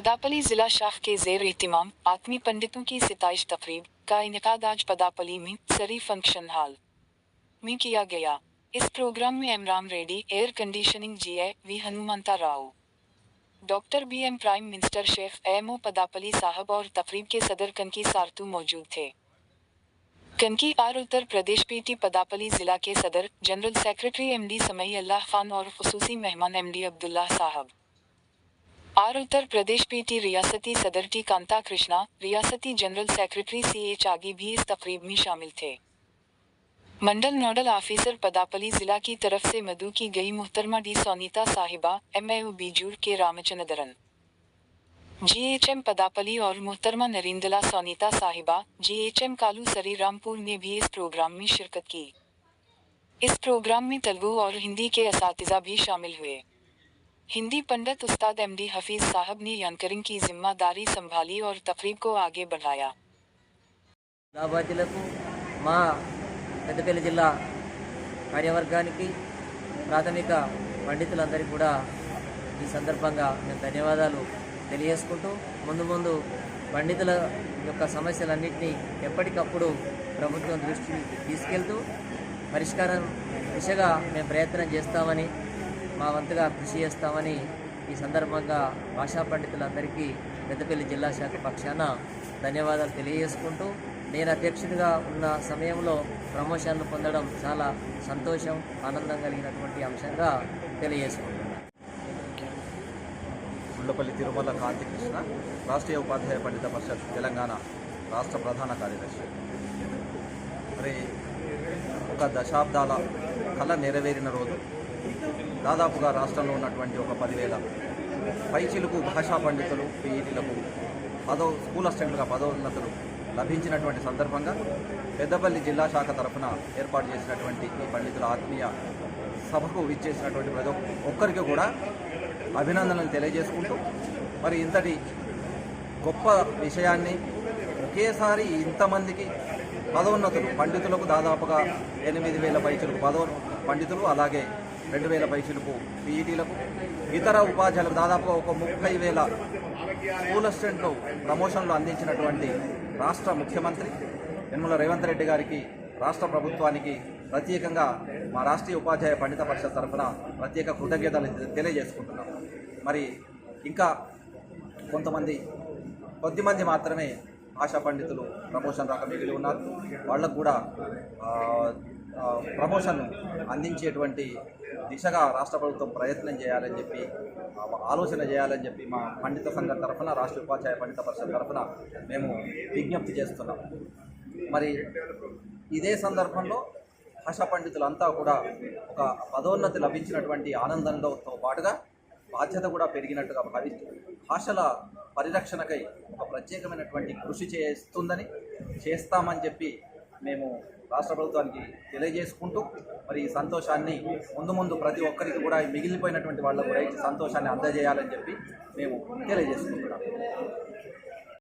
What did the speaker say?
पदापली जिला शाख के ज़ेर एहतिमाम आत्मी पंडितों की सिताइश तकरीब का इनेकाद आज पदापली में सरी फंक्शन हॉल में किया गया। इस प्रोग्राम में एमराम रेड्डी, एयर कंडीशनिंग जीए V Hanumantha Rao, doctor BM prime minister शेफ एमओ पदापली साहब और तकरीब के सदर कनकी सारतू मौजूद थे। कनकी आर उत्तर प्रदेश पीटी पदापली जिला के सदर जनरल सेक्रेटरी एमडी समई अल्लाह खान और खुसूसी मेहमान एमडी अब्दुल्ला साहब। आर उत्तर प्रदेश पीटी रियासती सदर टी कांता कृष्णा, रियासती जनरल सेक्रेटरी CH आगी भी इस तकरीब में शामिल थे। मंडल नोडल ऑफिसर पदापली जिला की तरफ से मदू की गई मुहतरमा डी सोनीता साहिबा, MAO बीजूर के रामचंद्रन, GHM पदापली और मुहतरमा नरिंदला सोनीता साहिबा, GHM कालू सरी रामपुर ने भी इस प्रोग्राम में शिरकत की। इस प्रोग्राम में तेलुगु और हिंदी के असातिज़ा भी शामिल हुए। हिंदी पंडित उस्ताद MD हफीज साहब ने एंकरिंग की जिम्मेदारी संभाली और तकरीब को आगे बढ़ाया। పెద్దపల్లి జిల్లా కార్యవర్గానికి ప్రాథమిక పండితులందరికీ కూడా ఈ సందర్భంగా నేను ధన్యవాదాలు తెలియజేసుకుంటూ ముందు పండితుల యొక్క సమస్యలన్నింటినీ ఎప్పటికప్పుడు ప్రభుత్వం దృష్టికి తీసుకెళ్తూ పరిష్కారం దిశగా మేము ప్రయత్నం చేస్తామని, మా వంతుగా కృషి చేస్తామని ఈ సందర్భంగా భాషా పండితులందరికీ పెద్దపల్లి జిల్లా శాఖ పక్షాన ధన్యవాదాలు తెలియజేసుకుంటూ, నేను అధ్యక్షుడిగా ఉన్న సమయంలో ప్రమోషన్లు పొందడం చాలా సంతోషం, ఆనందం కలిగినటువంటి అంశంగా తెలియజేసుకుంటున్నాను. ఉండపల్లి తిరుమల కాంతికృష్ణ, రాష్ట్రీయ ఉపాధ్యాయ పండిత పరిషత్ తెలంగాణ రాష్ట్ర ప్రధాన కార్యదర్శి. మరి ఒక దశాబ్దాల కళ నెరవేరిన రోజు దాదాపుగా రాష్ట్రంలో ఉన్నటువంటి ఒక 10,000 పైచిలుకు భాషా పండితులు, PETలకు స్కూల్ అసిస్టెంట్లుగా పదోన్నతులు లభించినటువంటి సందర్భంగా పెద్దపల్లి జిల్లా శాఖ తరఫున ఏర్పాటు చేసినటువంటి ఈ పండితుల ఆత్మీయ సభకు విచ్చేసినటువంటి ప్రతి ఒక్కరికి కూడా అభినందనలు తెలియజేసుకుంటూ, మరి ఇంతటి గొప్ప విషయాన్ని ఒకేసారి ఇంతమందికి పదోన్నతులు పండితులకు దాదాపుగా 8,000 పైచులకు పండితులు, అలాగే 2,000 పైచులకు PETలకు, ఇతర ఉపాధ్యాయులకు దాదాపుగా ఒక 30,000 స్కూల్ అసిస్టెంట్లు ప్రమోషన్లు అందించినటువంటి రాష్ట్ర ముఖ్యమంత్రి యనమల రేవంత్ రెడ్డి గారికి, రాష్ట్ర ప్రభుత్వానికి ప్రత్యేకంగా మా రాష్ట్రీయ ఉపాధ్యాయ పండిత పరిషత్ తరఫున ప్రత్యేక కృతజ్ఞతలు తెలియజేసుకుంటున్నాం. మరి ఇంకా కొద్దిమంది మాత్రమే భాషా పండితులు ప్రమోషన్ రాక మిగిలి ఉన్నారు. వాళ్ళకు కూడా ప్రమోషన్ అందించేటువంటి దిశగా రాష్ట్ర ప్రభుత్వం ప్రయత్నం చేయాలని చెప్పి, ఆలోచన చేయాలని చెప్పి మా పండిత సంఘం తరఫున, రాష్ట్ర ఉపాధ్యాయ పండిత పరిషత్ తరఫున మేము విజ్ఞప్తి చేస్తున్నాం. మరి ఇదే సందర్భంలో భాషా పండితులంతా కూడా ఒక పదోన్నతి లభించినటువంటి ఆనందంతో పాటుగా బాధ్యత కూడా పెరిగినట్టుగా భావిస్తూ భాషల పరిరక్షణకై ఒక ప్రత్యేకమైనటువంటి కృషి చేస్తామని చెప్పి మేము రాష్ట్ర ప్రభుత్వానికి తెలియజేసుకుంటూ, మరి ఈ సంతోషాన్ని ముందు ప్రతి ఒక్కరికి కూడా మిగిలిపోయినటువంటి వాళ్ళకు కూడా ఈ సంతోషాన్ని అందజేయాలని చెప్పి మేము తెలియజేసుకుంటున్నాం.